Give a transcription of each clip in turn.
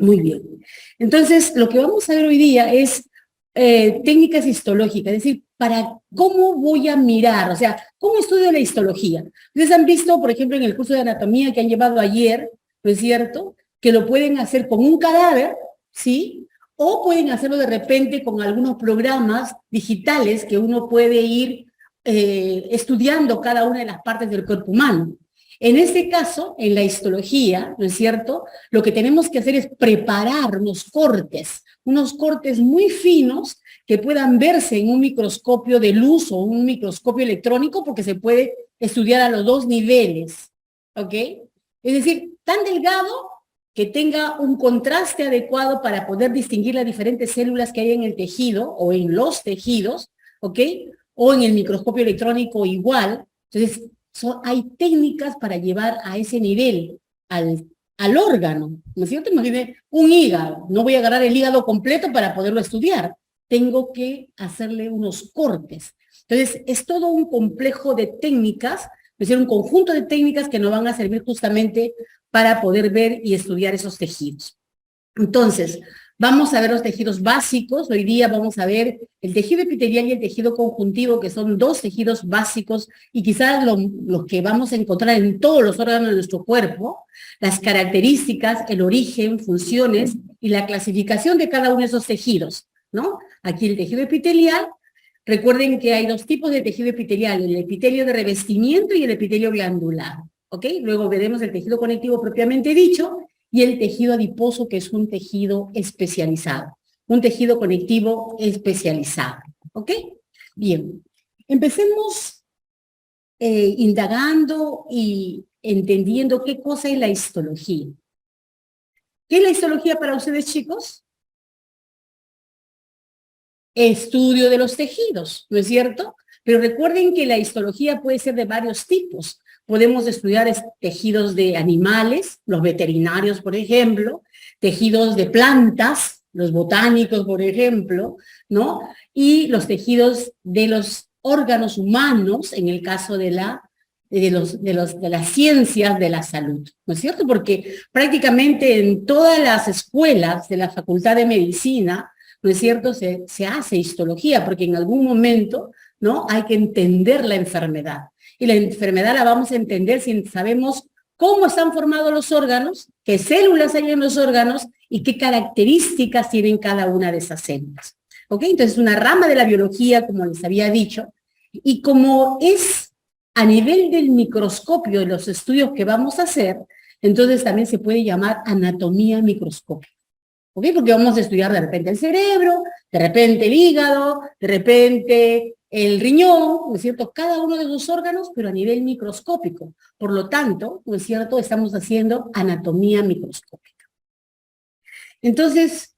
Muy bien. Entonces, lo que vamos a ver hoy día es técnicas histológicas, es decir, para cómo voy a mirar, o sea, cómo estudio la histología. Ustedes han visto, por ejemplo, en el curso de anatomía que han llevado ayer, ¿no es cierto?, que lo pueden hacer con un cadáver, ¿sí? O pueden hacerlo de repente con algunos programas digitales que uno puede ir estudiando cada una de las partes del cuerpo humano. En este caso, en la histología, ¿no es cierto?, lo que tenemos que hacer es preparar unos cortes muy finos que puedan verse en un microscopio de luz o un microscopio electrónico, porque se puede estudiar a los dos niveles, ¿ok? Es decir, tan delgado que tenga un contraste adecuado para poder distinguir las diferentes células que hay en el tejido o en los tejidos, ¿ok? O en el microscopio electrónico igual. Entonces, hay técnicas para llevar a ese nivel al órgano, ¿no es cierto? Imagínate un hígado, no voy a agarrar el hígado completo para poderlo estudiar, tengo que hacerle unos cortes. Entonces, es todo un complejo de técnicas, es decir, un conjunto de técnicas que nos van a servir justamente para poder ver y estudiar esos tejidos. Entonces, vamos a ver los tejidos básicos. Hoy día vamos a ver el tejido epitelial y el tejido conjuntivo, que son dos tejidos básicos y quizás los que vamos a encontrar en todos los órganos de nuestro cuerpo, las características, el origen, funciones y la clasificación de cada uno de esos tejidos, ¿no? Aquí el tejido epitelial. Recuerden que hay dos tipos de tejido epitelial, el epitelio de revestimiento y el epitelio glandular, ¿ok? Luego veremos el tejido conectivo propiamente dicho, y el tejido adiposo, que es un tejido especializado, un tejido conectivo especializado, ¿ok? Bien, empecemos indagando y entendiendo qué cosa es la histología. ¿Qué es la histología para ustedes, chicos? Estudio de los tejidos, ¿no es cierto? Pero recuerden que la histología puede ser de varios tipos. Podemos estudiar tejidos de animales, los veterinarios, por ejemplo, tejidos de plantas, los botánicos, por ejemplo, ¿no? Y los tejidos de los órganos humanos, en el caso de las ciencias de la salud, ¿no es cierto? Porque prácticamente en todas las escuelas de la Facultad de Medicina, ¿no es cierto?, se hace histología, porque en algún momento, ¿no?, hay que entender la enfermedad. Y la enfermedad la vamos a entender si sabemos cómo están formados los órganos, qué células hay en los órganos y qué características tienen cada una de esas células. ¿Ok? Entonces, una rama de la biología, como les había dicho, y como es a nivel del microscopio de los estudios que vamos a hacer, entonces también se puede llamar anatomía microscópica. ¿Ok? Porque vamos a estudiar de repente el cerebro, de repente el hígado, de repente el riñón, ¿no es cierto? Cada uno de los órganos, pero a nivel microscópico. Por lo tanto, ¿no es cierto?, estamos haciendo anatomía microscópica. Entonces,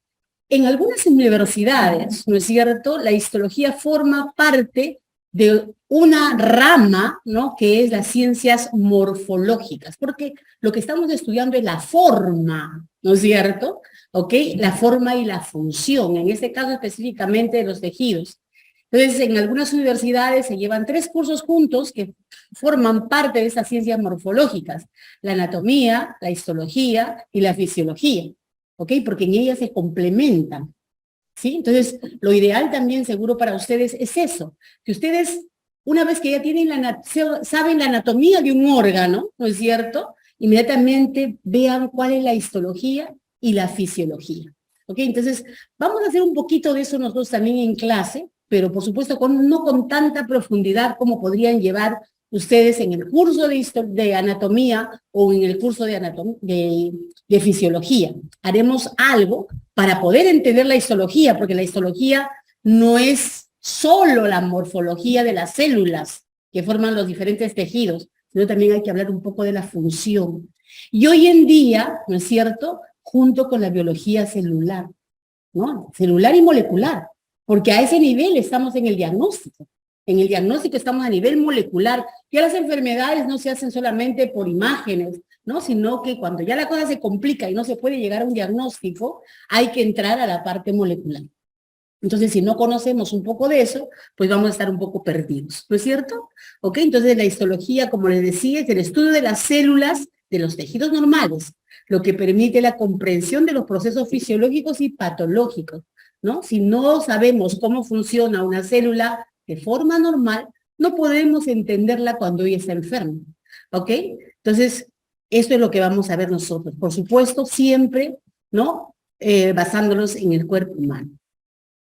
en algunas universidades, ¿no es cierto?, la histología forma parte de una rama, ¿no?, que es las ciencias morfológicas, porque lo que estamos estudiando es la forma, ¿no es cierto?, ¿ok?, la forma y la función, en este caso específicamente de los tejidos. Entonces, en algunas universidades se llevan 3 cursos juntos que forman parte de esas ciencias morfológicas, la anatomía, la histología y la fisiología, ¿ok?, porque en ellas se complementan, ¿sí? Entonces, lo ideal también seguro para ustedes es eso, que ustedes, una vez que ya tienen saben la anatomía de un órgano, ¿no es cierto?, inmediatamente vean cuál es la histología y la fisiología, ¿ok? Entonces, vamos a hacer un poquito de eso nosotros también en clase, pero por supuesto no con tanta profundidad como podrían llevar ustedes en el curso de anatomía o en el curso de fisiología. Haremos algo para poder entender la histología, porque la histología no es solo la morfología de las células que forman los diferentes tejidos, sino también hay que hablar un poco de la función. Y hoy en día, ¿no es cierto?, junto con la biología celular, ¿no?, celular y molecular, porque a ese nivel estamos en el diagnóstico. En el diagnóstico estamos a nivel molecular. Ya las enfermedades no se hacen solamente por imágenes, ¿no?, sino que cuando ya la cosa se complica y no se puede llegar a un diagnóstico, hay que entrar a la parte molecular. Entonces, si no conocemos un poco de eso, pues vamos a estar un poco perdidos, ¿no es cierto? ¿Ok? Entonces, la histología, como les decía, es el estudio de las células de los tejidos normales, lo que permite la comprensión de los procesos fisiológicos y patológicos, ¿no? Si no sabemos cómo funciona una célula de forma normal, no podemos entenderla cuando ella está enferma, ¿ok? Entonces, esto es lo que vamos a ver nosotros. Por supuesto, siempre, ¿no? Basándonos en el cuerpo humano.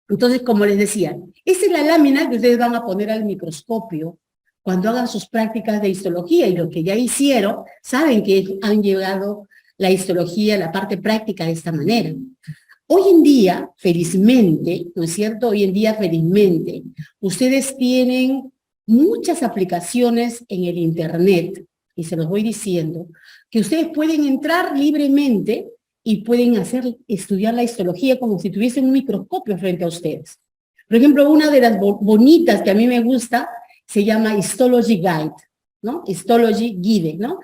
Entonces, como les decía, esta es la lámina que ustedes van a poner al microscopio cuando hagan sus prácticas de histología, y lo que ya hicieron, saben que han llegado la histología, la parte práctica de esta manera. Hoy en día, felizmente, ¿no es cierto? Hoy en día, felizmente, ustedes tienen muchas aplicaciones en el Internet, y se los voy diciendo, que ustedes pueden entrar libremente y pueden estudiar la histología como si tuviesen un microscopio frente a ustedes. Por ejemplo, una de las bonitas que a mí me gusta se llama Histology Guide, ¿no? Histology Guide, ¿no?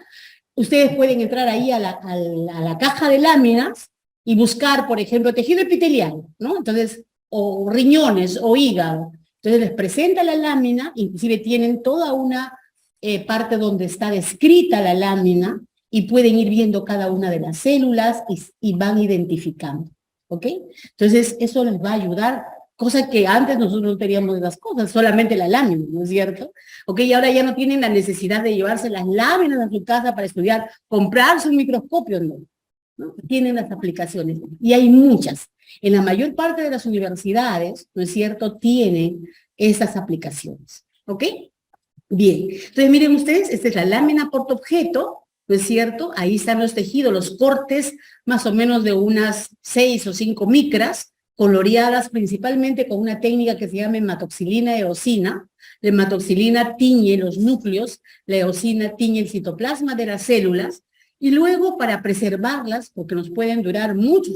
Ustedes pueden entrar ahí a la caja de láminas y buscar, por ejemplo, tejido epitelial, ¿no? Entonces, o riñones, o hígado. Entonces les presenta la lámina, inclusive tienen toda una parte donde está descrita la lámina, y pueden ir viendo cada una de las células y van identificando, ¿ok? Entonces, eso les va a ayudar, cosa que antes nosotros no teníamos de las cosas, solamente la lámina, ¿no es cierto? ¿Ok? Y ahora ya no tienen la necesidad de llevarse las láminas a su casa para estudiar, comprarse un microscopio, no. ¿No? Tienen las aplicaciones, y hay muchas. En la mayor parte de las universidades, ¿no es cierto?, tienen esas aplicaciones, ¿ok? Bien, entonces miren ustedes, esta es la lámina portaobjeto, ¿no es cierto? Ahí están los tejidos, los cortes más o menos de unas 6 o 5 micras, coloreadas principalmente con una técnica que se llama hematoxilina eosina. La hematoxilina tiñe los núcleos, la eosina tiñe el citoplasma de las células, y luego para preservarlas, porque nos pueden durar mucho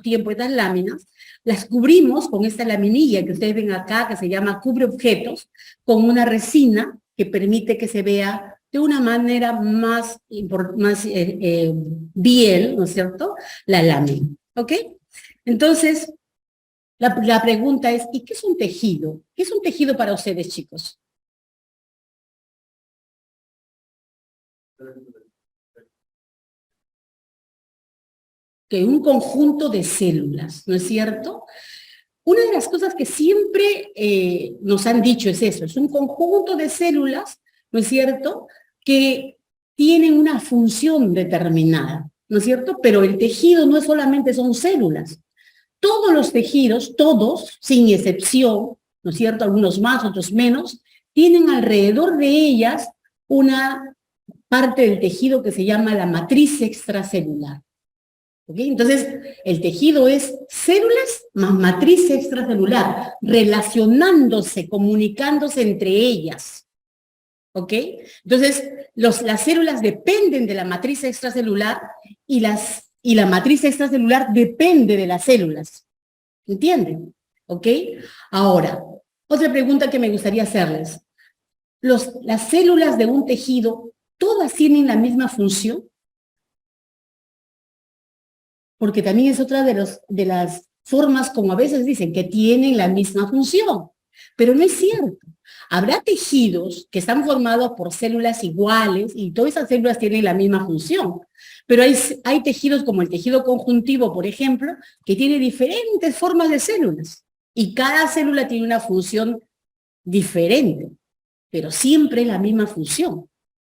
tiempo estas láminas, las cubrimos con esta laminilla que ustedes ven acá, que se llama cubre objetos, con una resina que permite que se vea de una manera más biel, ¿no es cierto?, la lámina, ¿ok? Entonces, la pregunta es, ¿y qué es un tejido? ¿Qué es un tejido para ustedes, chicos? Que un conjunto de células, ¿no es cierto? Una de las cosas que siempre nos han dicho es eso, es un conjunto de células, ¿no es cierto?, que tienen una función determinada, ¿no es cierto? Pero el tejido no es solamente son células. Todos los tejidos, todos, sin excepción, ¿no es cierto?, algunos más, otros menos, tienen alrededor de ellas una parte del tejido que se llama la matriz extracelular. ¿Okay? Entonces, el tejido es células más matriz extracelular, relacionándose, comunicándose entre ellas. ¿Ok? Entonces, las células dependen de la matriz extracelular, y la matriz extracelular depende de las células. ¿Entienden? ¿Ok? Ahora, otra pregunta que me gustaría hacerles. ¿Las células de un tejido, todas tienen la misma función? Porque también es otra de las formas como a veces dicen que tienen la misma función, pero no es cierto. Habrá tejidos que están formados por células iguales y todas esas células tienen la misma función, pero hay tejidos como el tejido conjuntivo, por ejemplo, que tiene diferentes formas de células, y cada célula tiene una función diferente, pero siempre la misma función,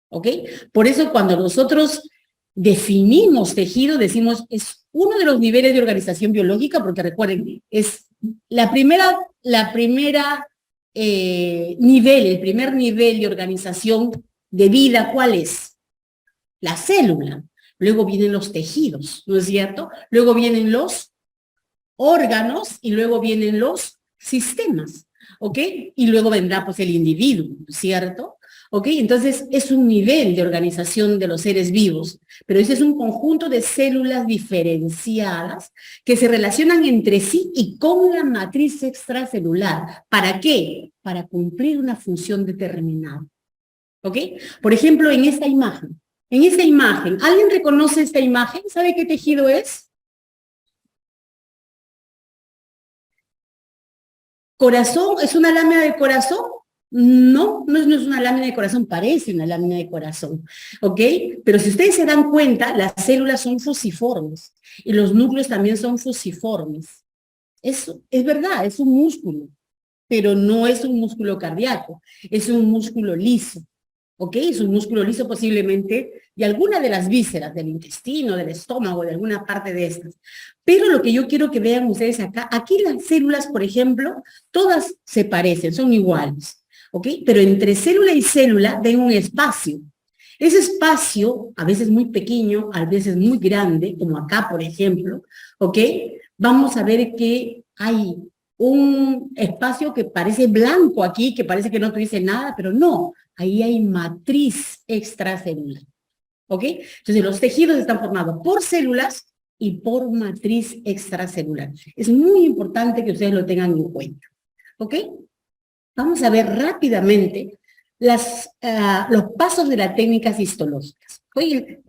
¿ok? Por eso cuando nosotros definimos tejido, decimos, es uno de los niveles de organización biológica, porque recuerden, es el primer nivel de organización de vida, ¿cuál es? La célula. Luego vienen los tejidos, ¿no es cierto? Luego vienen los órganos y luego vienen los sistemas, ¿ok? Y luego vendrá pues el individuo, ¿cierto? ¿Ok? Entonces es un nivel de organización de los seres vivos, pero ese es un conjunto de células diferenciadas que se relacionan entre sí y con la matriz extracelular. ¿Para qué? Para cumplir una función determinada. ¿Ok? Por ejemplo, en esta imagen, ¿alguien reconoce esta imagen? ¿Sabe qué tejido es? Corazón, ¿es una lámina del corazón? No es una lámina de corazón, parece una lámina de corazón, ¿ok? Pero si ustedes se dan cuenta, las células son fusiformes y los núcleos también son fusiformes. Es verdad, es un músculo, pero no es un músculo cardíaco, es un músculo liso, ¿ok? Es un músculo liso posiblemente de alguna de las vísceras, del intestino, del estómago, de alguna parte de estas. Pero lo que yo quiero que vean ustedes acá, aquí las células, por ejemplo, todas se parecen, son iguales, ¿ok? Pero entre célula y célula ven un espacio. Ese espacio, a veces muy pequeño, a veces muy grande, como acá, por ejemplo, ¿ok? Vamos a ver que hay un espacio que parece blanco aquí, que parece que no tuviese nada, pero no, ahí hay matriz extracelular, ¿ok? Entonces los tejidos están formados por células y por matriz extracelular. Es muy importante que ustedes lo tengan en cuenta, ¿ok? Vamos a ver rápidamente los pasos de las técnicas histológicas. Oye,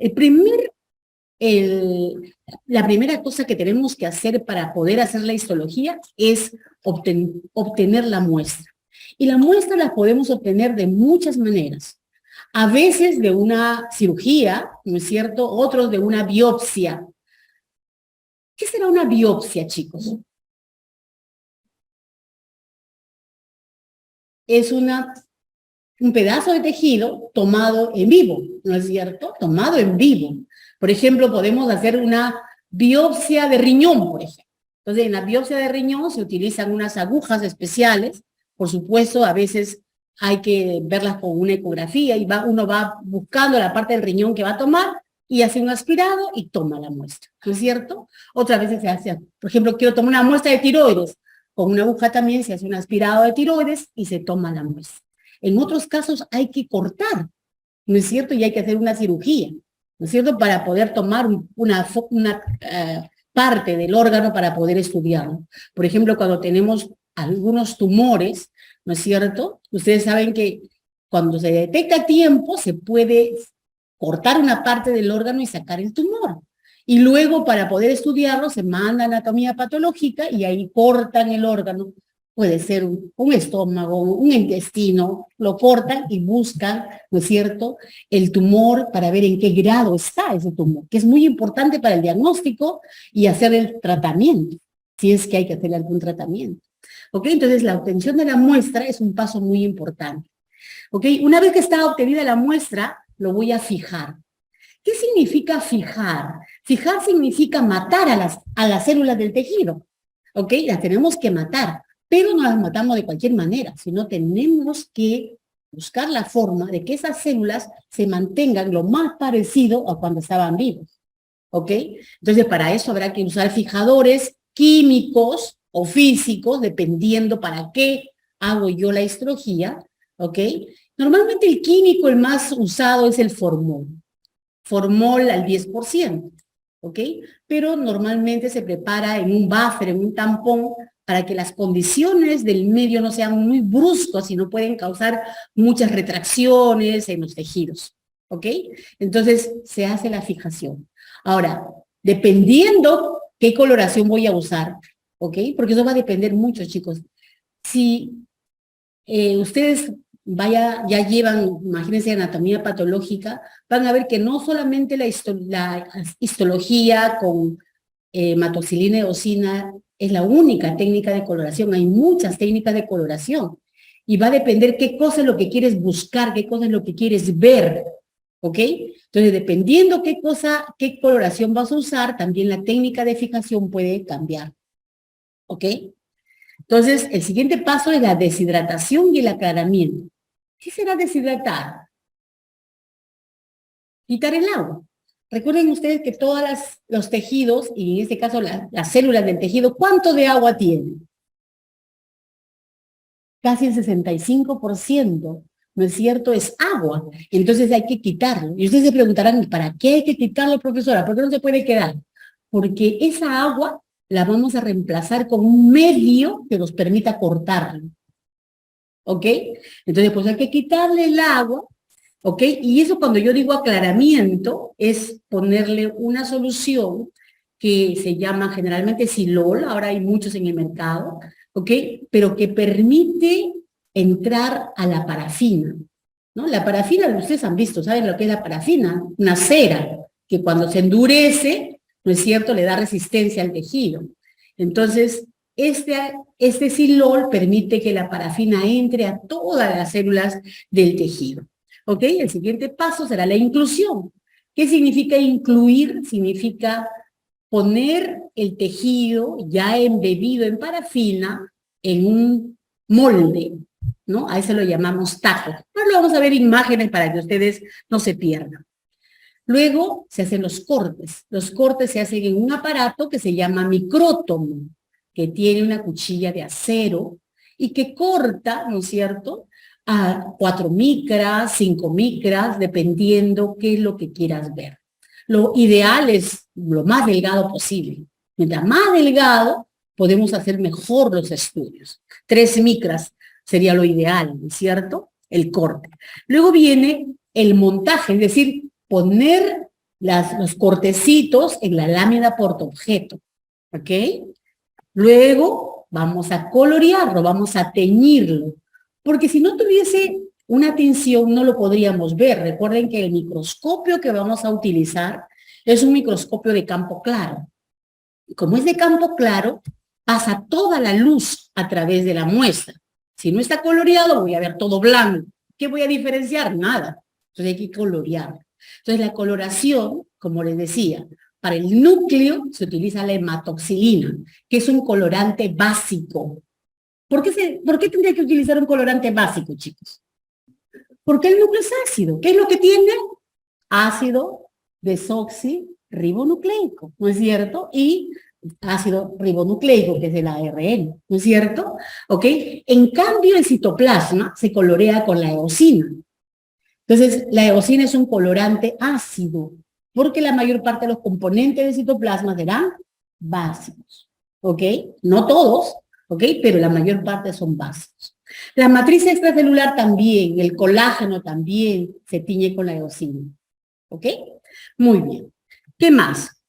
la primera cosa que tenemos que hacer para poder hacer la histología es obtener la muestra. Y la muestra la podemos obtener de muchas maneras. A veces de una cirugía, ¿no es cierto? Otros de una biopsia. ¿Qué será una biopsia, chicos? Es un pedazo de tejido tomado en vivo, ¿no es cierto? Tomado en vivo. Por ejemplo, podemos hacer una biopsia de riñón, por ejemplo. Entonces, en la biopsia de riñón se utilizan unas agujas especiales. Por supuesto, a veces hay que verlas con una ecografía y uno va buscando la parte del riñón que va a tomar y hace un aspirado y toma la muestra, ¿no es cierto? Otras veces se hace, por ejemplo, quiero tomar una muestra de tiroides. Con una aguja también se hace un aspirado de tiroides y se toma la muestra. En otros casos hay que cortar, ¿no es cierto? Y hay que hacer una cirugía, ¿no es cierto? Para poder tomar una parte del órgano para poder estudiarlo. Por ejemplo, cuando tenemos algunos tumores, ¿no es cierto? Ustedes saben que cuando se detecta a tiempo se puede cortar una parte del órgano y sacar el tumor. Y luego para poder estudiarlo se manda a anatomía patológica y ahí cortan el órgano. Puede ser un estómago, un intestino, lo cortan y buscan, ¿no es cierto?, el tumor para ver en qué grado está ese tumor, que es muy importante para el diagnóstico y hacer el tratamiento, si es que hay que hacer algún tratamiento. ¿Ok? Entonces la obtención de la muestra es un paso muy importante. ¿Ok? Una vez que está obtenida la muestra, lo voy a fijar. ¿Qué significa fijar? Fijar significa matar a las células del tejido. ¿Ok? Las tenemos que matar, pero no las matamos de cualquier manera, sino tenemos que buscar la forma de que esas células se mantengan lo más parecido a cuando estaban vivos. ¿Ok? Entonces, para eso habrá que usar fijadores químicos o físicos, dependiendo para qué hago yo la histología. ¿Ok? Normalmente el químico, el más usado es el formol. Formol al 10%, ¿ok? Pero normalmente se prepara en un buffer, en un tampón, para que las condiciones del medio no sean muy bruscos y no pueden causar muchas retracciones en los tejidos, ¿ok? Entonces se hace la fijación. Ahora, dependiendo qué coloración voy a usar, ¿ok? Porque eso va a depender mucho, chicos. Si ustedes ya llevan, imagínense, anatomía patológica, van a ver que no solamente la histología con hematoxilina y eosina es la única técnica de coloración, hay muchas técnicas de coloración, y va a depender qué cosa es lo que quieres buscar, qué cosa es lo que quieres ver, ¿ok? Entonces, dependiendo qué coloración vas a usar, también la técnica de fijación puede cambiar, ¿ok? Entonces, el siguiente paso es la deshidratación y el aclaramiento. ¿Qué será deshidratar? Quitar el agua. Recuerden ustedes que todos los tejidos, y en este caso las células del tejido, ¿cuánto de agua tienen? Casi el 65%, ¿no es cierto? Es agua. Entonces hay que quitarlo. Y ustedes se preguntarán, ¿para qué hay que quitarlo, profesora? ¿Por qué no se puede quedar? Porque esa agua la vamos a reemplazar con un medio que nos permita cortarlo. ¿Ok? Entonces, pues hay que quitarle el agua, ¿ok? Y eso cuando yo digo aclaramiento, es ponerle una solución que se llama generalmente Silol, ahora hay muchos en el mercado, ¿ok? Pero que permite entrar a la parafina, ¿no? La parafina, ustedes han visto, ¿saben lo que es la parafina? Una cera, que cuando se endurece, ¿no es cierto?, le da resistencia al tejido. Entonces, este silol permite que la parafina entre a todas las células del tejido. ¿Ok? El siguiente paso será la inclusión. ¿Qué significa incluir? Significa poner el tejido ya embebido en parafina en un molde, ¿no? A eso lo llamamos taco. Ahora lo vamos a ver imágenes para que ustedes no se pierdan. Luego se hacen los cortes. Los cortes se hacen en un aparato que se llama micrótomo, que tiene una cuchilla de acero y que corta, ¿no es cierto?, a 4 micras, 5 micras, dependiendo qué es lo que quieras ver. Lo ideal es lo más delgado posible. Mientras más delgado, podemos hacer mejor los estudios. 3 micras sería lo ideal, ¿no es cierto?, el corte. Luego viene el montaje, es decir, poner los cortecitos en la lámina portaobjeto, ¿ok? Luego vamos a colorearlo, vamos a teñirlo, porque si no tuviese una tinción no lo podríamos ver. Recuerden que el microscopio que vamos a utilizar es un microscopio de campo claro. Y como es de campo claro, pasa toda la luz a través de la muestra. Si no está coloreado, voy a ver todo blanco. ¿Qué voy a diferenciar? Nada. Entonces hay que colorearlo. Entonces la coloración, como les decía, para el núcleo se utiliza la hematoxilina, que es un colorante básico. ¿Por qué tendría que utilizar un colorante básico, chicos? Porque el núcleo es ácido. ¿Qué es lo que tiene? Ácido desoxirribonucleico, ¿no es cierto? Y ácido ribonucleico, que es el ARN, ¿no es cierto? ¿Ok? En cambio, el citoplasma se colorea con la eosina. Entonces, la eosina es un colorante ácido, porque la mayor parte de los componentes del citoplasma serán básicos, ¿ok? No todos, ¿ok? Pero la mayor parte son básicos. La matriz extracelular también, el colágeno también se tiñe con la eosina, ¿ok? Muy bien. ¿Qué más?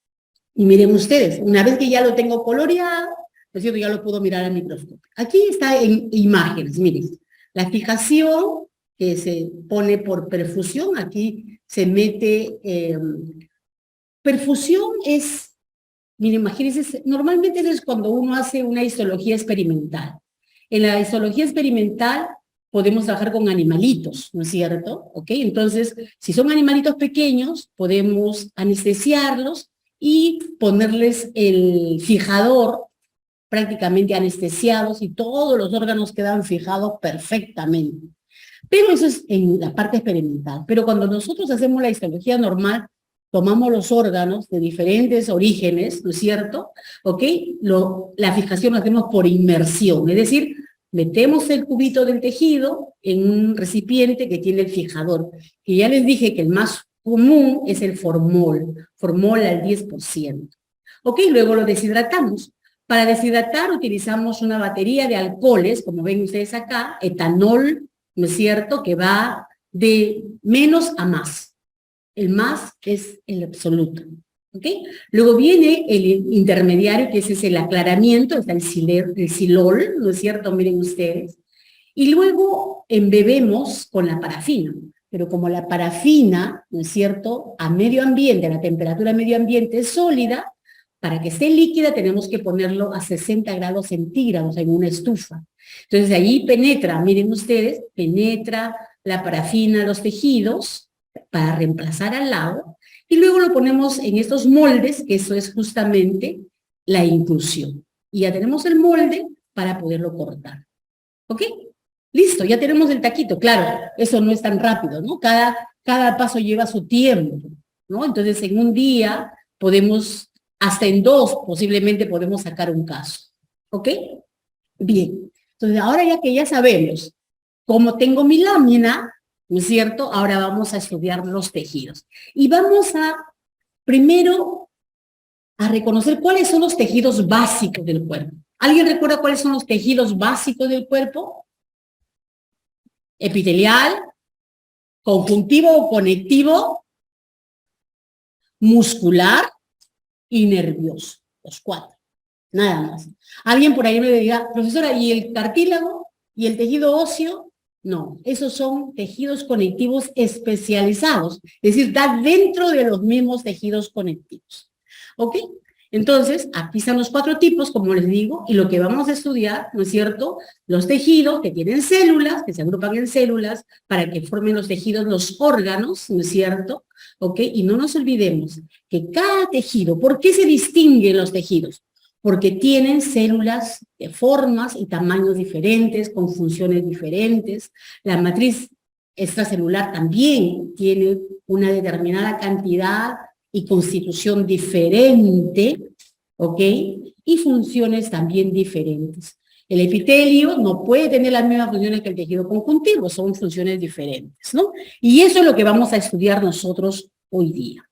Y miren ustedes, una vez que ya lo tengo coloreado, es cierto, ya lo puedo mirar al microscopio. Aquí está en imágenes, miren. La fijación que se pone por perfusión, aquí se mete, perfusión es, miren, imagínense, normalmente es cuando uno hace una histología experimental. En la histología experimental podemos trabajar con animalitos, ¿no es cierto? ¿Ok? Entonces, si son animalitos pequeños, podemos anestesiarlos y ponerles el fijador prácticamente anestesiados y todos los órganos quedan fijados perfectamente. Pero eso es en la parte experimental. Pero cuando nosotros hacemos la histología normal, tomamos los órganos de diferentes orígenes, ¿no es cierto? ¿Ok? La fijación la hacemos por inmersión, es decir, metemos el cubito del tejido en un recipiente que tiene el fijador, que ya les dije que el más común es el formol al 10%. ¿Ok? Luego lo deshidratamos. Para deshidratar utilizamos una batería de alcoholes, como ven ustedes acá, etanol, ¿no es cierto?, que va de menos a más. El más es el absoluto, ¿ok? Luego viene el intermediario, que ese es el aclaramiento, está el silol, ¿no es cierto?, miren ustedes. Y luego embebemos con la parafina, pero como la parafina, ¿no es cierto?, a medio ambiente, a la temperatura medio ambiente es sólida, para que esté líquida tenemos que ponerlo a 60 grados centígrados en una estufa. Entonces allí penetra, miren ustedes, penetra la parafina a los tejidos para reemplazar al lado, y luego lo ponemos en estos moldes, que eso es justamente la inclusión. Y ya tenemos el molde para poderlo cortar. ¿Ok? Listo, ya tenemos el taquito. Claro, eso no es tan rápido, ¿no? Cada paso lleva su tiempo, ¿no? Entonces en un día podemos, hasta en 2 posiblemente podemos sacar un caso. ¿Ok? Bien. Entonces ahora ya que ya sabemos cómo tengo mi lámina, ¿no es cierto? Ahora vamos a estudiar los tejidos. Y vamos a, primero, a reconocer cuáles son los tejidos básicos del cuerpo. ¿Alguien recuerda cuáles son los tejidos básicos del cuerpo? Epitelial, conjuntivo o conectivo, muscular y nervioso. Los 4. Nada más. Alguien por ahí me diga, profesora, ¿y el cartílago? Y el tejido óseo, no. Esos son tejidos conectivos especializados. Es decir, está dentro de los mismos tejidos conectivos. ¿Ok? Entonces, aquí están los 4 tipos, como les digo, y lo que vamos a estudiar, ¿no es cierto? Los tejidos que tienen células, que se agrupan en células para que formen los tejidos, los órganos, ¿no es cierto? ¿Ok? Y no nos olvidemos que cada tejido, ¿por qué se distinguen los tejidos? Porque tienen células de formas y tamaños diferentes, con funciones diferentes. La matriz extracelular también tiene una determinada cantidad y constitución diferente, ¿ok? Y funciones también diferentes. El epitelio no puede tener las mismas funciones que el tejido conjuntivo, son funciones diferentes, ¿no? Y eso es lo que vamos a estudiar nosotros hoy día.